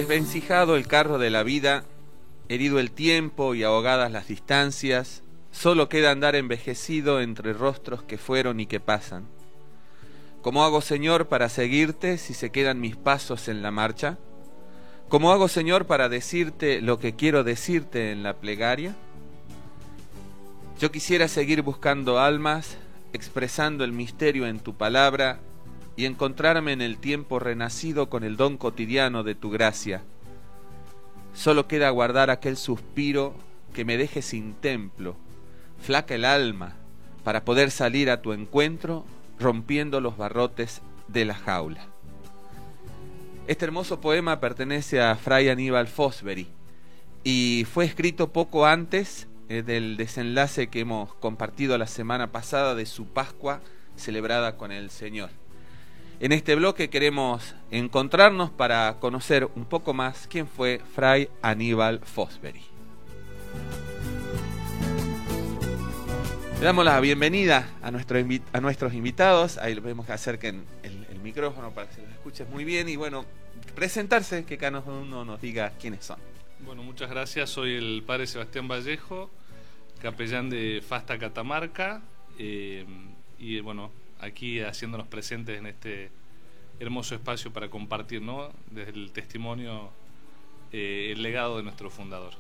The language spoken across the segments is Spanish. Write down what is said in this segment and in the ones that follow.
Desvencijado el carro de la vida, herido el tiempo y ahogadas las distancias, solo queda andar envejecido entre rostros que fueron y que pasan. ¿Cómo hago, Señor, para seguirte si se quedan mis pasos en la marcha? ¿Cómo hago, Señor, para decirte lo que quiero decirte en la plegaria? Yo quisiera seguir buscando almas, expresando el misterio en tu palabra y encontrarme en el tiempo renacido con el don cotidiano de tu gracia. Solo queda guardar aquel suspiro que me deje sin templo, flaca el alma, para poder salir a tu encuentro rompiendo los barrotes de la jaula. Este hermoso poema pertenece a Fray Aníbal Fosbury y fue escrito poco antes del desenlace que hemos compartido la semana pasada de su Pascua celebrada con el Señor. En este bloque queremos encontrarnos para conocer un poco más quién fue Fray Aníbal Fosbury. Le damos la bienvenida a nuestros invitados. Ahí les vemos que acerquen el micrófono para que se los escuche muy bien. Y bueno, presentarse, que cada uno nos diga quiénes son. Bueno, muchas gracias. Soy el padre Sebastián Vallejo, capellán de Fasta Catamarca. Y bueno, aquí haciéndonos presentes en este hermoso espacio para compartir, ¿no?, desde el testimonio, el legado de nuestro fundador.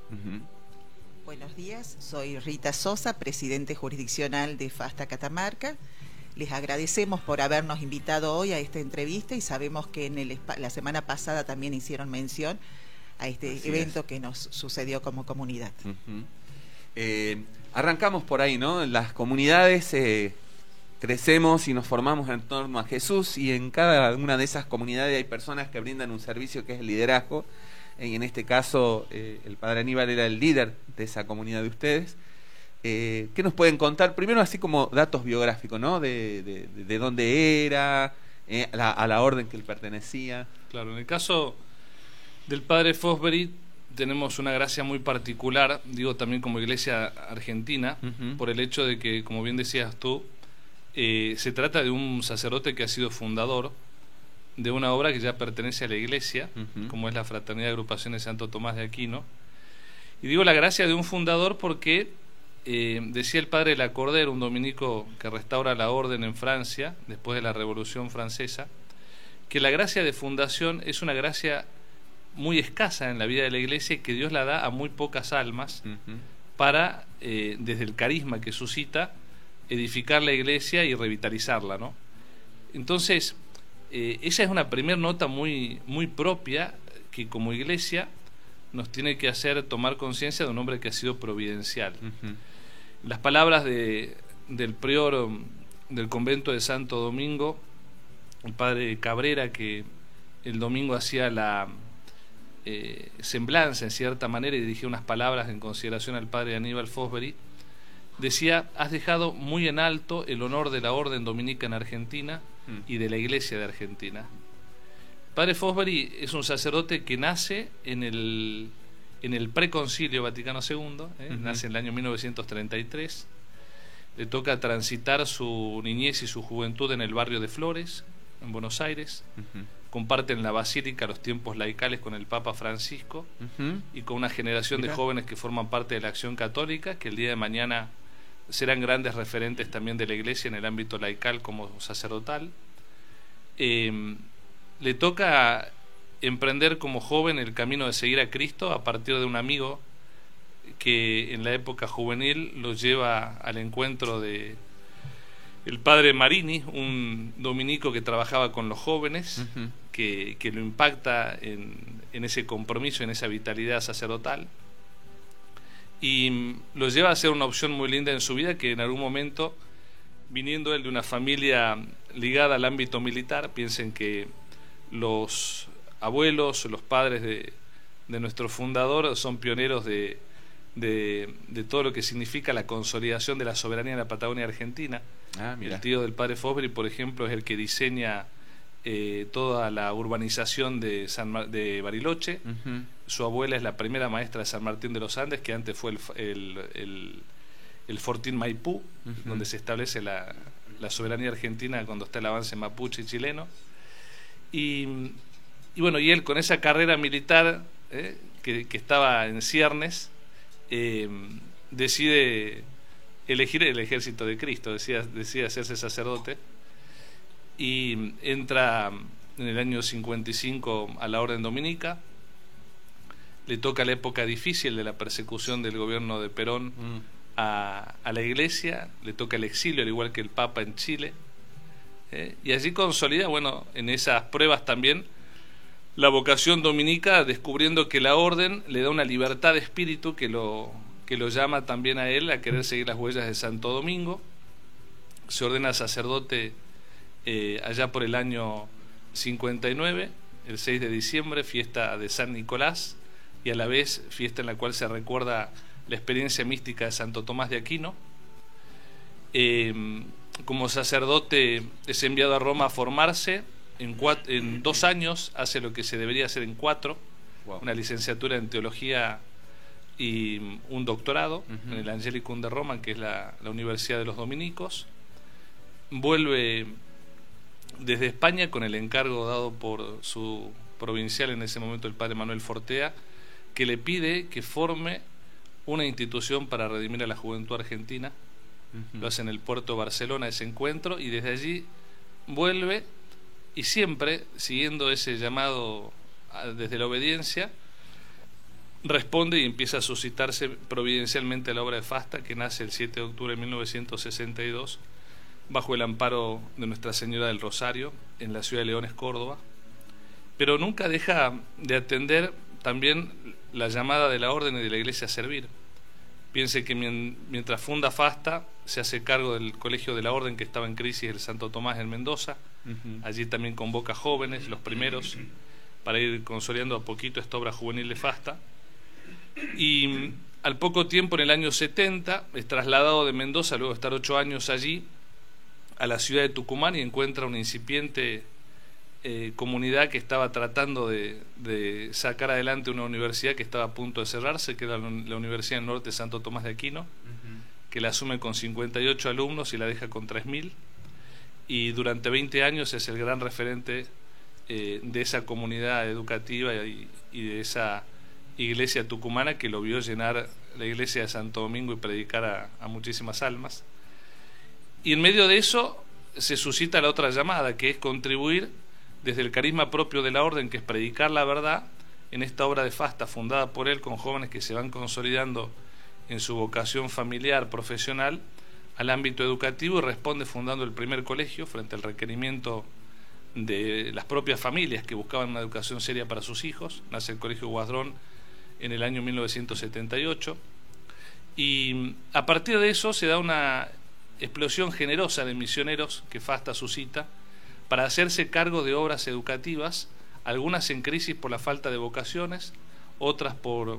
Buenos días, soy Rita Sosa, presidente jurisdiccional de Fasta Catamarca. Les agradecemos por habernos invitado hoy a esta entrevista y sabemos que la semana pasada también hicieron mención a este evento que nos sucedió como comunidad. Arrancamos por ahí, ¿no? Las comunidades crecemos y nos formamos en torno a Jesús, y en cada una de esas comunidades hay personas que brindan un servicio que es el liderazgo. Y en este caso el padre Aníbal era el líder de esa comunidad de ustedes. ¿Qué nos pueden contar? Primero, así como datos biográficos, ¿no? De dónde era, a la orden que él pertenecía. Claro, en el caso del padre Fosbury tenemos una gracia muy particular, digo también como iglesia argentina, por el hecho de que, como bien decías tú, se trata de un sacerdote que ha sido fundador de una obra que ya pertenece a la iglesia, como es la Fraternidad de Agrupaciones Santo Tomás de Aquino. Y digo la gracia de un fundador porque decía el padre Lacordero, un dominico que restaura la orden en Francia después de la Revolución Francesa, que la gracia de fundación es una gracia muy escasa en la vida de la iglesia y que Dios la da a muy pocas almas para, desde el carisma que suscita, edificar la iglesia y revitalizarla, ¿no? Entonces, esa es una primera nota muy, muy propia que como iglesia nos tiene que hacer tomar conciencia de un hombre que ha sido providencial. Las palabras del prior del convento de Santo Domingo, el padre Cabrera, que el domingo hacía la semblanza en cierta manera y dirigía unas palabras en consideración al padre Aníbal Fosbury, decía: has dejado muy en alto el honor de la orden dominica en Argentina y de la iglesia de Argentina. Padre Fosbury es un sacerdote que nace en el preconcilio Vaticano II, nace en el año 1933, le toca transitar su niñez y su juventud en el barrio de Flores, en Buenos Aires, comparte en la basílica los tiempos laicales con el Papa Francisco y con una generación de jóvenes que forman parte de la Acción Católica, que el día de mañana serán grandes referentes también de la iglesia en el ámbito laical como sacerdotal. Le toca emprender como joven el camino de seguir a Cristo a partir de un amigo que en la época juvenil lo lleva al encuentro de el padre Marini, un dominico que trabajaba con los jóvenes, que lo impacta en ese compromiso, en esa vitalidad sacerdotal, y lo lleva a ser una opción muy linda en su vida, que en algún momento, viniendo él de una familia ligada al ámbito militar, piensen que los abuelos, los padres de nuestro fundador son pioneros de todo lo que significa la consolidación de la soberanía en la Patagonia Argentina. El tío del padre Fosbury, por ejemplo, es el que diseña toda la urbanización de Bariloche. Su abuela es la primera maestra de San Martín de los Andes, que antes fue el Fortín Maipú, donde se establece la soberanía argentina cuando está el avance mapuche y chileno. Y Y bueno, y él con esa carrera militar que estaba en ciernes, decide elegir el ejército de Cristo, decide hacerse sacerdote, y entra en el año 55 a la orden dominica. Le toca la época difícil de la persecución del gobierno de Perón a la iglesia, le toca el exilio, al igual que el Papa en Chile, y allí consolida, bueno, en esas pruebas también, la vocación dominica, descubriendo que la orden le da una libertad de espíritu que lo llama también a él a querer seguir las huellas de Santo Domingo. Se ordena sacerdote allá por el año 59, el 6 de diciembre, fiesta de San Nicolás, y a la vez fiesta en la cual se recuerda la experiencia mística de Santo Tomás de Aquino. Como sacerdote es enviado a Roma a formarse. En 2 años hace lo que se debería hacer en 4, una licenciatura en teología y un doctorado en el Angelicum de Roma, que es la Universidad de los Dominicos. Vuelve desde España con el encargo dado por su provincial en ese momento, el padre Manuel Fortea, que le pide que forme una institución para redimir a la juventud argentina. Lo hace en el puerto de Barcelona ese encuentro, y desde allí vuelve, y siempre siguiendo ese llamado desde la obediencia, responde y empieza a suscitarse providencialmente la obra de Fasta, que nace el 7 de octubre de 1962 bajo el amparo de Nuestra Señora del Rosario en la ciudad de Leones, Córdoba, pero nunca deja de atender también la llamada de la orden y de la iglesia a servir. Piense que mientras funda Fasta, se hace cargo del colegio de la orden que estaba en crisis, el Santo Tomás en Mendoza. Allí también convoca jóvenes, los primeros, para ir consolidando a poquito esta obra juvenil de Fasta. Y al poco tiempo, en el año 70, es trasladado de Mendoza, luego de estar 8 años allí, a la ciudad de Tucumán, y encuentra una incipiente comunidad que estaba tratando de sacar adelante una universidad que estaba a punto de cerrarse, que era la Universidad del Norte Santo Tomás de Aquino, que la asume con 58 alumnos y la deja con 3.000, y durante 20 años es el gran referente de esa comunidad educativa y de esa iglesia tucumana, que lo vio llenar la iglesia de Santo Domingo y predicar a muchísimas almas. Y en medio de eso se suscita la otra llamada, que es contribuir desde el carisma propio de la orden, que es predicar la verdad, en esta obra de Fasta fundada por él, con jóvenes que se van consolidando en su vocación familiar, profesional, al ámbito educativo, y responde fundando el primer colegio frente al requerimiento de las propias familias que buscaban una educación seria para sus hijos. Nace el Colegio Guasdrón en el año 1978, y a partir de eso se da una explosión generosa de misioneros que Fasta suscita para hacerse cargo de obras educativas, algunas en crisis por la falta de vocaciones, otras por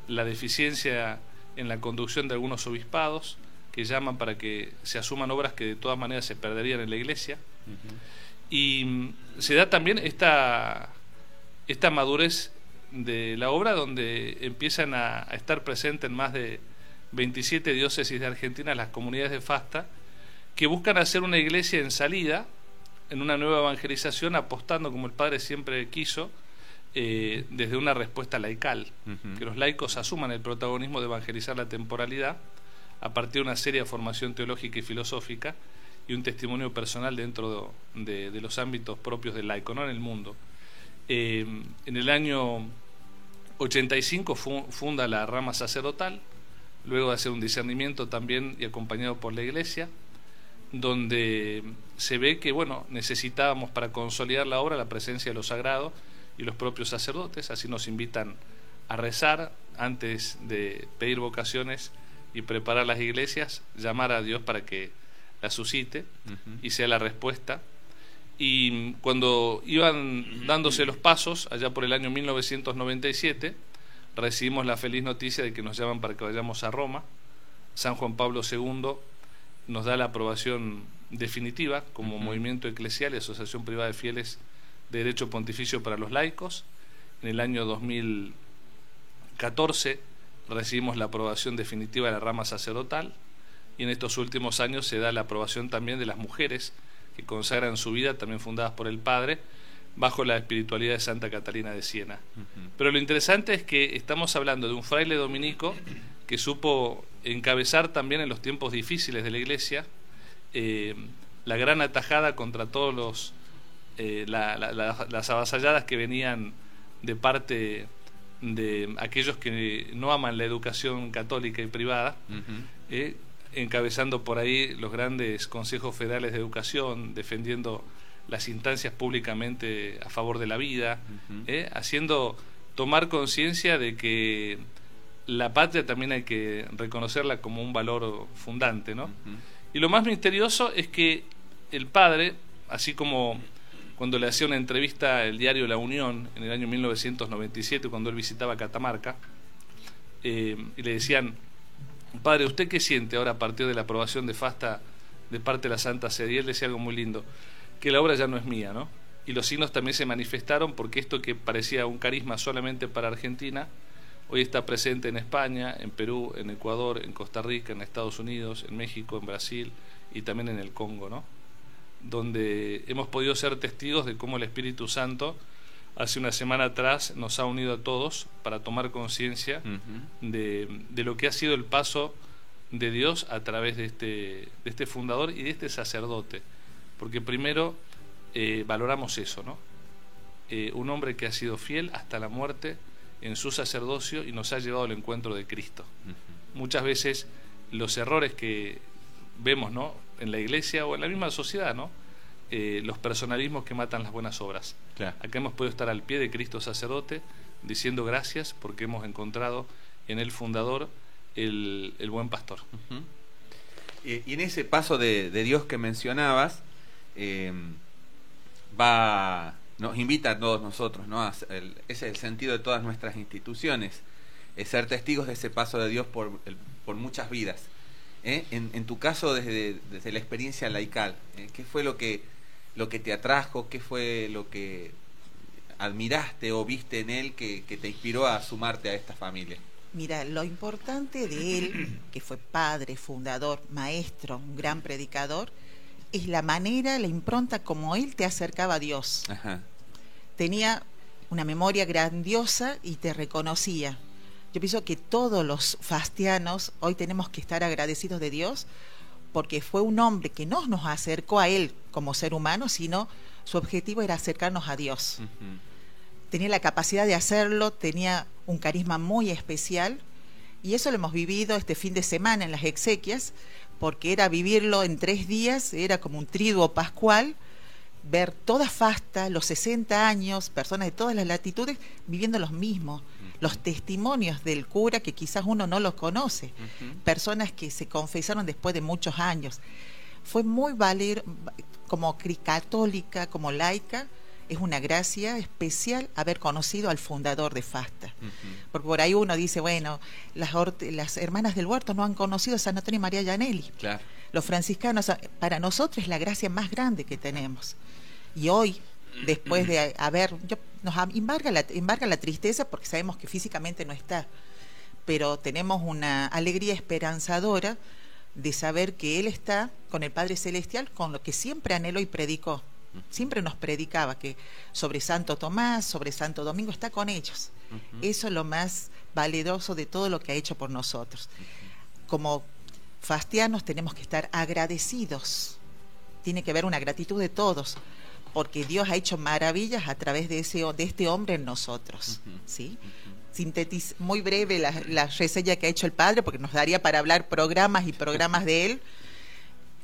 la deficiencia en la conducción de algunos obispados, que llaman para que se asuman obras que de todas maneras se perderían en la iglesia. Y se da también esta madurez de la obra, donde empiezan a estar presentes en más de 27 diócesis de Argentina las comunidades de Fasta, que buscan hacer una iglesia en salida, en una nueva evangelización, apostando, como el padre siempre quiso, desde una respuesta laical, que los laicos asuman el protagonismo de evangelizar la temporalidad a partir de una seria formación teológica y filosófica y un testimonio personal dentro de los ámbitos propios del laico, no en el mundo. En el año 85 funda la rama sacerdotal, luego de hacer un discernimiento también y acompañado por la iglesia, donde se ve que, bueno, necesitábamos para consolidar la obra la presencia de los sagrados y los propios sacerdotes. Así nos invitan a rezar antes de pedir vocaciones y preparar las iglesias, llamar a Dios para que la suscite y sea la respuesta. Y cuando iban dándose los pasos, allá por el año 1997, recibimos la feliz noticia de que nos llaman para que vayamos a Roma. San Juan Pablo II nos da la aprobación definitiva como movimiento eclesial y asociación privada de fieles de derecho pontificio para los laicos. En el año 2014 recibimos la aprobación definitiva de la rama sacerdotal, y en estos últimos años se da la aprobación también de las mujeres que consagran su vida, también fundadas por el padre, bajo la espiritualidad de Santa Catalina de Siena. Pero lo interesante es que estamos hablando de un fraile dominico que supo encabezar también en los tiempos difíciles de la Iglesia la gran atajada contra todos las avasalladas que venían de parte de aquellos que no aman la educación católica y privada, encabezando por ahí los grandes consejos federales de educación, defendiendo las instancias públicamente a favor de la vida, haciendo tomar conciencia de que la patria también hay que reconocerla como un valor fundante, ¿no? Y lo más misterioso es que el padre, así como cuando le hacía una entrevista el diario La Unión en el año 1997, cuando él visitaba Catamarca, y le decían: padre, ¿usted qué siente ahora a partir de la aprobación de FASTA de parte de la Santa Sede? Y él decía algo muy lindo, que la obra ya no es mía, ¿no? Y los signos también se manifestaron, porque esto que parecía un carisma solamente para Argentina, hoy está presente en España, en Perú, en Ecuador, en Costa Rica, en Estados Unidos, en México, en Brasil y también en el Congo, ¿no? Donde hemos podido ser testigos de cómo el Espíritu Santo hace una semana atrás nos ha unido a todos para tomar conciencia de lo que ha sido el paso de Dios a través de este fundador y de este sacerdote, porque primero valoramos eso, ¿no? Un hombre que ha sido fiel hasta la muerte en su sacerdocio y nos ha llevado al encuentro de Cristo. Muchas veces los errores que vemos, ¿no?, en la Iglesia o en la misma sociedad, ¿no?, los personalismos que matan las buenas obras. Claro. Acá hemos podido estar al pie de Cristo sacerdote diciendo gracias porque hemos encontrado en el fundador el buen pastor. Y en ese paso de Dios que mencionabas, nos invita a todos nosotros, ¿no? Ese es el sentido de todas nuestras instituciones, es ser testigos de ese paso de Dios por muchas vidas. En tu caso, desde la experiencia laical, ¿qué fue lo que te atrajo? ¿Qué fue lo que admiraste o viste en él que te inspiró a sumarte a esta familia? Mira, lo importante de él, que fue padre, fundador, maestro, un gran predicador, es la manera, la impronta como él te acercaba a Dios. Ajá. Tenía una memoria grandiosa y te reconocía. Yo pienso que todos los fastianos hoy tenemos que estar agradecidos de Dios, porque fue un hombre que no nos acercó a él como ser humano, sino su objetivo era acercarnos a Dios. Tenía la capacidad de hacerlo, tenía un carisma muy especial, y eso lo hemos vivido este fin de semana en las exequias, porque era vivirlo en 3 días, era como un triduo pascual, ver toda Fasta, los 60 años, personas de todas las latitudes viviendo los mismos, los testimonios del cura que quizás uno no los conoce, personas que se confesaron después de muchos años. Fue muy valer, como católica, como laica, es una gracia especial haber conocido al fundador de Fasta. Porque por ahí uno dice, bueno, las hermanas del huerto no han conocido a San Antonio y María Gianelli. Claro. Los franciscanos, para nosotros es la gracia más grande que tenemos. Y hoy, después de nos embarga la tristeza porque sabemos que físicamente no está, pero tenemos una alegría esperanzadora de saber que Él está con el Padre Celestial, con lo que siempre anheló y predicó. Siempre nos predicaba que sobre Santo Tomás, sobre Santo Domingo, está con ellos. Eso es lo más valeroso de todo lo que ha hecho por nosotros. Como fastianos tenemos que estar agradecidos. Tiene que haber una gratitud de todos, porque Dios ha hecho maravillas a través de este hombre en nosotros. ¿Sí? Muy breve la reseña que ha hecho el padre, porque nos daría para hablar programas y programas de él,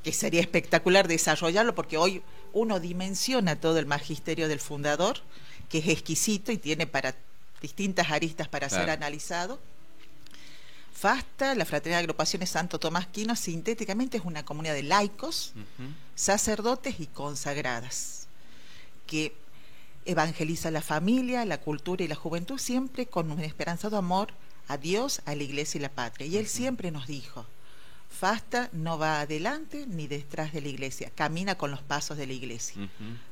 que sería espectacular desarrollarlo, porque hoy uno dimensiona todo el magisterio del fundador, que es exquisito y tiene para distintas aristas para ser analizado. FASTA, la Fraternidad de Agrupaciones Santo Tomás Quino, sintéticamente es una comunidad de laicos, sacerdotes y consagradas, que evangeliza la familia, la cultura y la juventud, siempre con un esperanzado amor a Dios, a la Iglesia y la patria. Y él siempre nos dijo, FASTA no va adelante ni detrás de la Iglesia, camina con los pasos de la Iglesia.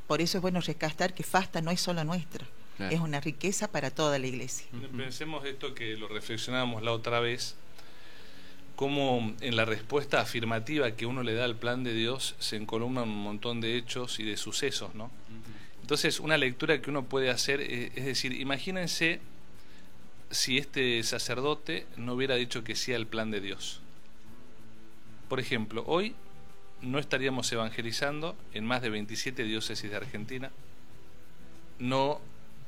Por eso es bueno rescatar que FASTA no es solo nuestro, es una riqueza para toda la Iglesia. Pensemos esto que lo reflexionábamos la otra vez, cómo en la respuesta afirmativa que uno le da al plan de Dios se encolumnan un montón de hechos y de sucesos, ¿no? Entonces, una lectura que uno puede hacer es decir, imagínense si este sacerdote no hubiera dicho que sí al plan de Dios. Por ejemplo, hoy no estaríamos evangelizando en más de 27 diócesis de Argentina, no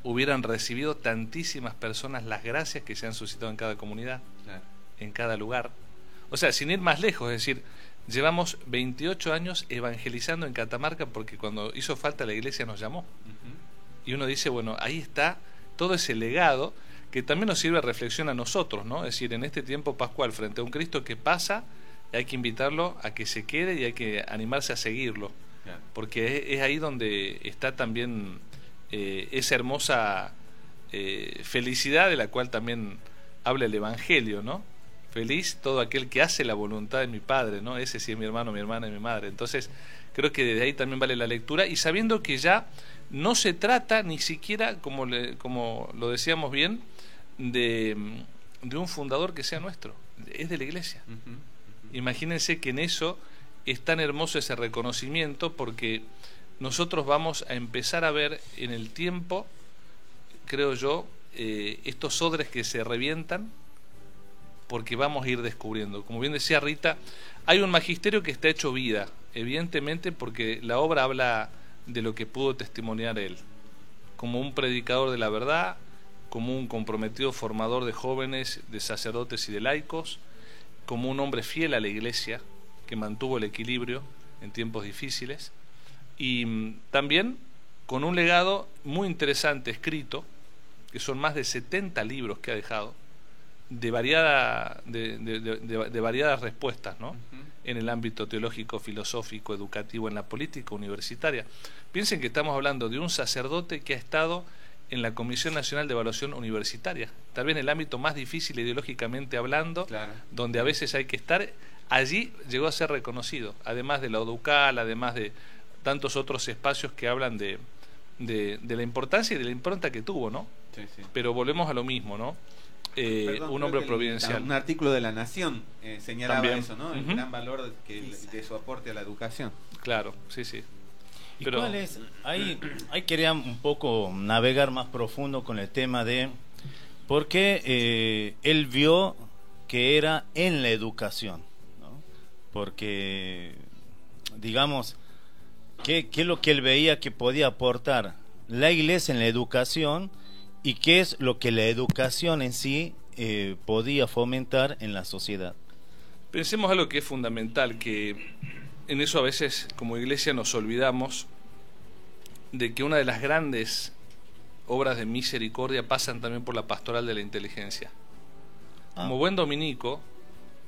hubieran recibido tantísimas personas las gracias que se han suscitado en cada comunidad, claro, en cada lugar. O sea, sin ir más lejos, es decir, llevamos 28 años evangelizando en Catamarca porque cuando hizo falta la iglesia nos llamó. Y uno dice, bueno, ahí está todo ese legado que también nos sirve a reflexión a nosotros, ¿no? Es decir, en este tiempo pascual, frente a un Cristo que pasa, hay que invitarlo a que se quede y hay que animarse a seguirlo. Claro. Porque es ahí donde está también esa hermosa felicidad de la cual también habla el Evangelio, ¿no? Feliz todo aquel que hace la voluntad de mi Padre, ¿no? Ese sí es mi hermano, mi hermana y mi madre. Entonces, creo que desde ahí también vale la lectura, y sabiendo que ya no se trata ni siquiera, como lo decíamos bien, de un fundador que sea nuestro, es de la iglesia. Imagínense que en eso es tan hermoso ese reconocimiento, porque nosotros vamos a empezar a ver en el tiempo, creo yo, estos odres que se revientan, porque vamos a ir descubriendo. Como bien decía Rita, hay un magisterio que está hecho vida, evidentemente, porque la obra habla de lo que pudo testimoniar él, como un predicador de la verdad, como un comprometido formador de jóvenes, de sacerdotes y de laicos, como un hombre fiel a la iglesia, que mantuvo el equilibrio en tiempos difíciles, y también con un legado muy interesante escrito, que son más de 70 libros que ha dejado, de variadas respuestas, ¿no? En el ámbito teológico, filosófico, educativo, en la política universitaria. Piensen que estamos hablando de un sacerdote que ha estado en la Comisión Nacional de Evaluación Universitaria, tal vez en el ámbito más difícil ideológicamente hablando, claro, donde a veces hay que estar. Allí llegó a ser reconocido, además de la ODUCAL, además de tantos otros espacios que hablan de la importancia y de la impronta que tuvo, ¿no? Sí, sí. Pero volvemos a lo mismo, ¿no? Perdón, un hombre providencial. Un artículo de La Nación señalaba también eso, ¿no? El gran valor de su aporte a la educación. Claro, sí, sí. Pero ¿cuál es? Ahí quería un poco navegar más profundo con el tema de por qué él vio que era en la educación, ¿no? Porque, digamos, ¿qué es lo que él veía que podía aportar la iglesia en la educación? ¿Y qué es lo que la educación en sí podía fomentar en la sociedad? Pensemos algo que es fundamental, que en eso a veces como iglesia nos olvidamos, de que una de las grandes obras de misericordia pasan también por la pastoral de la inteligencia. Como buen dominico,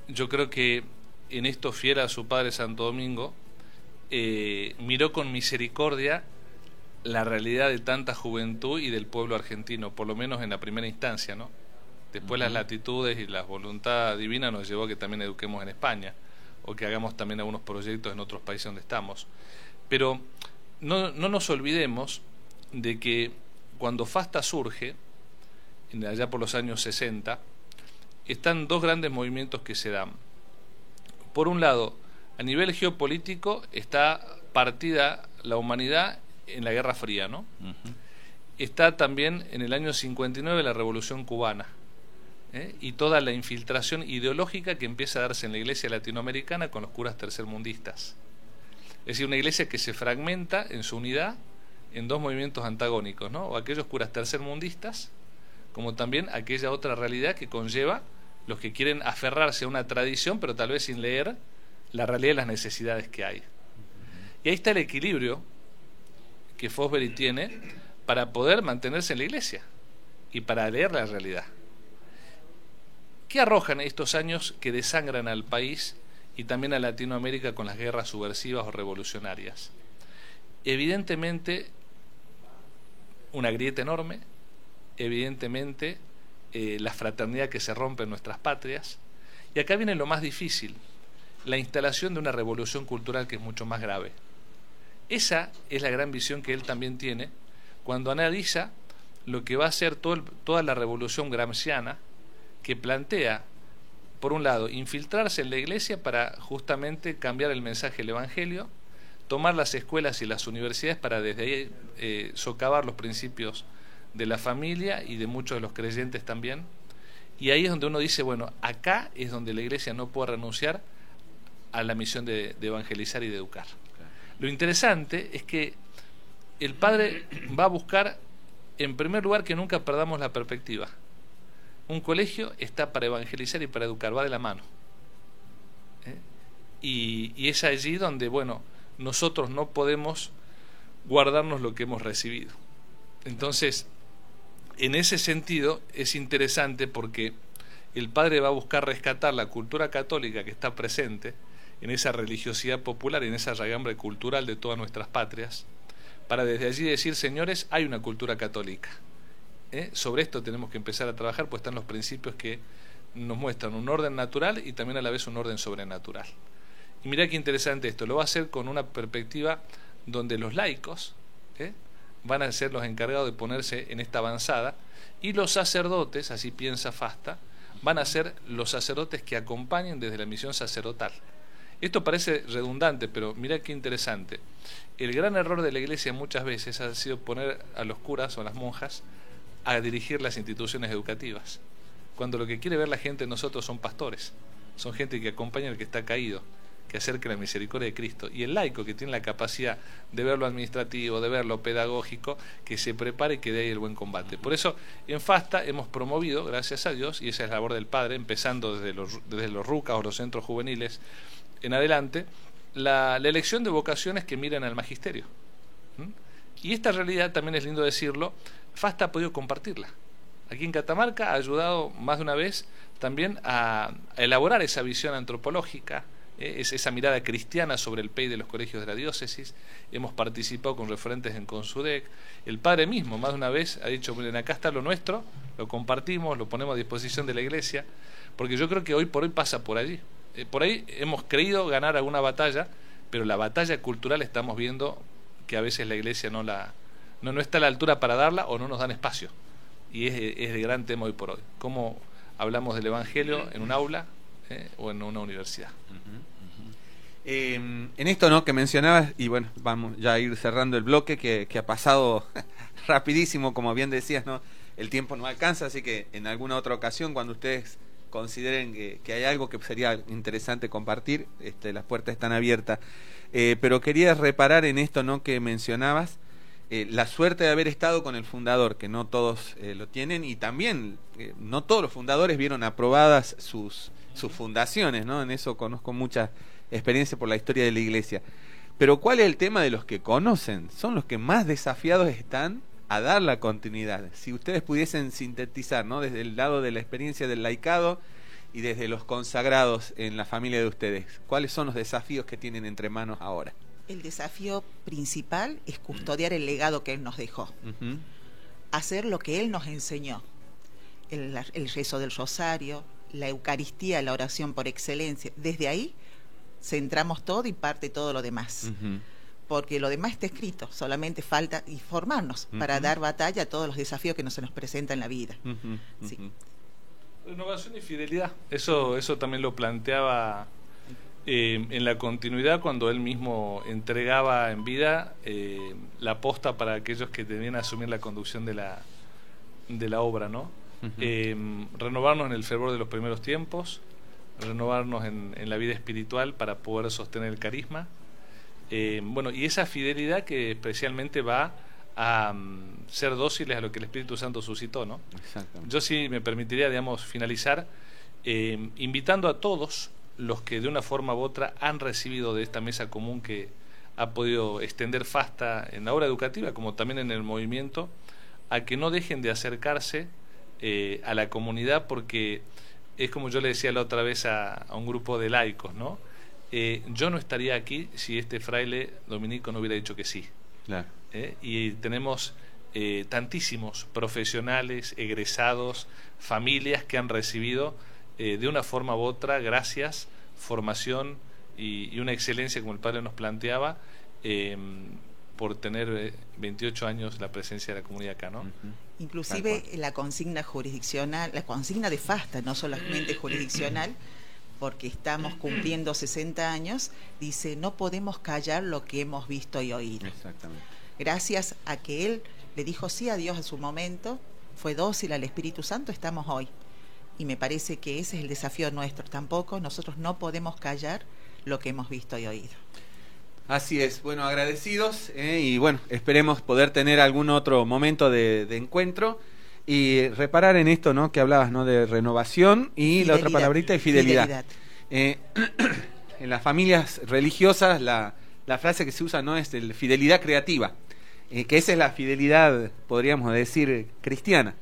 yo creo que en esto fiel a su padre Santo Domingo, miró con misericordia la realidad de tanta juventud y del pueblo argentino, por lo menos en la primera instancia, ¿no? Después las latitudes y la voluntad divina nos llevó a que también eduquemos en España, o que hagamos también algunos proyectos en otros países donde estamos. Pero no nos olvidemos de que cuando FASTA surge, allá por los años 60, están dos grandes movimientos que se dan. Por un lado, a nivel geopolítico está partida la humanidad en la Guerra Fría, ¿no? Está también en el año 59 la Revolución Cubana, y toda la infiltración ideológica que empieza a darse en la iglesia latinoamericana con los curas tercermundistas. Es decir, una iglesia que se fragmenta en su unidad en dos movimientos antagónicos, ¿no? O aquellos curas tercermundistas, como también aquella otra realidad que conlleva los que quieren aferrarse a una tradición, pero tal vez sin leer la realidad de las necesidades que hay. Y ahí está el equilibrio que Fosbury tiene para poder mantenerse en la iglesia y para leer la realidad. ¿Qué arrojan estos años que desangran al país y también a Latinoamérica con las guerras subversivas o revolucionarias? Evidentemente una grieta enorme, evidentemente la fraternidad que se rompe en nuestras patrias, y acá viene lo más difícil, la instalación de una revolución cultural que es mucho más grave. Esa es la gran visión que él también tiene cuando analiza lo que va a ser toda la revolución gramsciana, que plantea, por un lado, infiltrarse en la iglesia para justamente cambiar el mensaje del Evangelio, tomar las escuelas y las universidades para desde ahí socavar los principios de la familia y de muchos de los creyentes también. Y ahí es donde uno dice, bueno, acá es donde la Iglesia no puede renunciar a la misión de evangelizar y de educar. Claro. Lo interesante es que el padre va a buscar, en primer lugar, que nunca perdamos la perspectiva. Un colegio está para evangelizar y para educar, va de la mano. Y es allí donde, bueno, nosotros no podemos guardarnos lo que hemos recibido. Entonces, en ese sentido es interesante porque el padre va a buscar rescatar la cultura católica que está presente en esa religiosidad popular y en esa raigambre cultural de todas nuestras patrias, para desde allí decir, señores, hay una cultura católica. Sobre esto tenemos que empezar a trabajar, pues están los principios que nos muestran un orden natural y también a la vez un orden sobrenatural. Y mirá qué interesante esto, lo va a hacer con una perspectiva donde los laicos van a ser los encargados de ponerse en esta avanzada, y los sacerdotes, así piensa Fasta, van a ser los sacerdotes que acompañen desde la misión sacerdotal. Esto parece redundante, pero mirá qué interesante. El gran error de la Iglesia muchas veces ha sido poner a los curas o a las monjas a dirigir las instituciones educativas, cuando lo que quiere ver la gente en nosotros son pastores, son gente que acompaña al que está caído, que acerque la misericordia de Cristo, y el laico que tiene la capacidad de ver lo administrativo, de ver lo pedagógico, que se prepare y que dé ahí el buen combate. Por eso en Fasta hemos promovido, gracias a Dios, y esa es la labor del padre, empezando desde los RUCAS o los centros juveniles en adelante, la elección de vocaciones que miran al magisterio. Y esta realidad, también es lindo decirlo, Fasta ha podido compartirla. Aquí en Catamarca ha ayudado más de una vez también a elaborar esa visión antropológica, esa mirada cristiana sobre el PEI de los colegios de la diócesis. Hemos participado con referentes en Consudec. El padre mismo más de una vez ha dicho, miren, acá está lo nuestro, lo compartimos, lo ponemos a disposición de la Iglesia, porque yo creo que hoy por hoy pasa por allí. Por ahí hemos creído ganar alguna batalla, pero la batalla cultural estamos viendo que a veces la Iglesia no está a la altura para darla, o no nos dan espacio. Y es el gran tema hoy por hoy. ¿Cómo hablamos del Evangelio en un aula o en una universidad? En esto, ¿no?, que mencionabas, y bueno, vamos ya a ir cerrando el bloque, que ha pasado rapidísimo, como bien decías, ¿no? El tiempo no alcanza, así que en alguna otra ocasión, cuando ustedes consideren que hay algo que sería interesante compartir, las puertas están abiertas. Pero quería reparar en esto, ¿no?, que mencionabas, la suerte de haber estado con el fundador, que no todos lo tienen, y también no todos los fundadores vieron aprobadas sus fundaciones, ¿no? En eso conozco mucha experiencia por la historia de la Iglesia. Pero ¿cuál es el tema de los que conocen? Son los que más desafiados están a dar la continuidad. Si ustedes pudiesen sintetizar, ¿no?, desde el lado de la experiencia del laicado y desde los consagrados en la familia de ustedes, ¿cuáles son los desafíos que tienen entre manos ahora? El desafío principal es custodiar el legado que él nos dejó, hacer lo que él nos enseñó, el rezo del rosario, la Eucaristía, la oración por excelencia. Desde ahí centramos todo y parte todo lo demás. Porque lo demás está escrito, solamente falta informarnos para dar batalla a todos los desafíos que se nos presentan en la vida. Sí. Renovación y fidelidad, eso también lo planteaba en la continuidad, cuando él mismo entregaba en vida la posta para aquellos que tenían que asumir la conducción de la obra, ¿no? Renovarnos en el fervor de los primeros tiempos, renovarnos en la vida espiritual para poder sostener el carisma. Bueno, y esa fidelidad que especialmente va a ser dóciles a lo que el Espíritu Santo suscitó, ¿no? Exactamente. Yo sí me permitiría, digamos, finalizar invitando a todos los que de una forma u otra han recibido de esta mesa común que ha podido extender Fasta en la obra educativa, como también en el movimiento, a que no dejen de acercarse a la comunidad, porque es como yo le decía la otra vez a un grupo de laicos, ¿no? Yo no estaría aquí si este fraile dominico no hubiera dicho que sí. Claro. Y tenemos tantísimos profesionales, egresados, familias que han recibido de una forma u otra, gracias, formación y una excelencia, como el padre nos planteaba, por tener 28 años la presencia de la comunidad acá, ¿no? Inclusive la consigna jurisdiccional, la consigna de Fasta, no solamente jurisdiccional, porque estamos cumpliendo 60 años, dice, no podemos callar lo que hemos visto y oído. Exactamente. Gracias a que él le dijo sí a Dios en su momento, fue dócil al Espíritu Santo, estamos hoy. Y me parece que ese es el desafío nuestro. Tampoco nosotros no podemos callar lo que hemos visto y oído. Así es, bueno, agradecidos y bueno, esperemos poder tener algún otro momento de encuentro y reparar en esto, ¿no? Que hablabas, ¿no? De renovación y Fidelidad. la otra palabrita y fidelidad. En las familias religiosas la frase que se usa, ¿no? Es el fidelidad creativa, que esa es la fidelidad, podríamos decir, cristiana.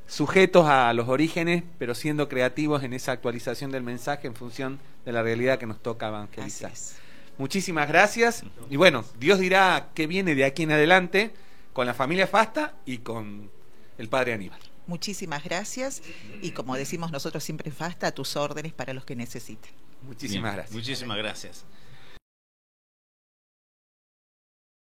Sujetos a los orígenes, pero siendo creativos en esa actualización del mensaje en función de la realidad que nos toca evangelizar. Muchísimas gracias. Y bueno, Dios dirá qué viene de aquí en adelante con la familia Fasta y con el padre Aníbal. Muchísimas gracias. Y como decimos nosotros siempre en Fasta, a tus órdenes para los que necesiten. Muchísimas gracias. Muchísimas gracias.